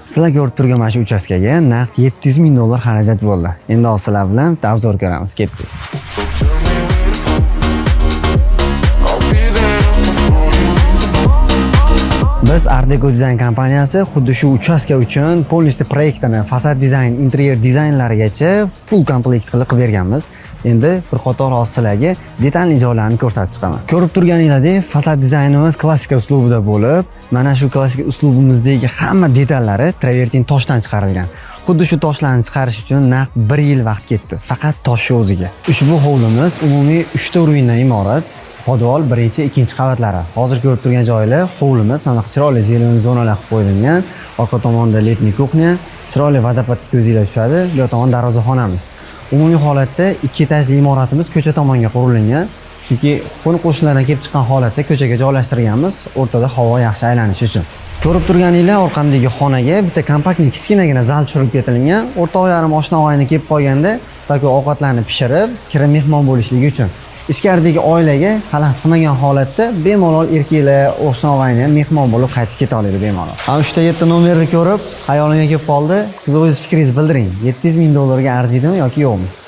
Sizlar ko'rib turgan mana shu uchastkaga naqd $700,000 xarajat bo'ldi. Endi sizlar bilan bitta obzor ko'ramiz. Ketdik. Biz Art Deco Design kompaniyasi xuddi shu uchastka uchun polностью proyektini, fasad dizayn, interyer dizaynlarigacha full komplekt qilib berganmiz. Endi bir qator sizlarga detalli joylarni ko'rsatib chiqaman. Ko'rib turganinglardek, fasad dizaynimiz klassika uslubida bo'lib, mana shu klassik uslubimizdagi hamma detallari travertin toshdan chiqarilgan. Xuddi shu toshlarni chiqarish uchun naqd 1 yil vaqt ketdi, faqat tosh o'ziga. Ushbu hovlimiz umumiy 3 ta urindan iborat. Podval birinchi, ikkinchi qavatlari. Hozir ko'rib turgan joylar hovlimiz, mana chiroyli zelen zonalar qilib qo'yilgan. Orqa tomonda letniy kuxnya, chiroyli vodopad ko'zinglar tushadi. Bu tomon darvozaxonamiz. Umumiy holatda 2 etajli imoratimiz ko'cha tomonga qurilgan. Chunki qo'ni-qo'shnilardan kelib chiqqan holatda ko'chaga joylashtirganmiz, o'rtada havo yaxshi aylanishi uchun. Ko'rib turganinglar orqamdagi xonaga bitta kompaktli kichkinagina zal tushirib ketilgan. O'rtoqlarim oshna-og'ayni kelib qolganda, balki ovqatlarni pishirib, kirim mehmon bo'lishligi uchun. Ichkaridagi oilaga xalaqit qilmagan holatda bemalol erkaklar, oshna-og'ayni mehmon bo'lib qaytib keta oladi bemalol. Ana shu yerda nomerni ko'rib, xayolimga kelib qoldi. Siz o'zingiz fikringizni bildiring. $700,000 ga arziydimi yoki yo'qmi?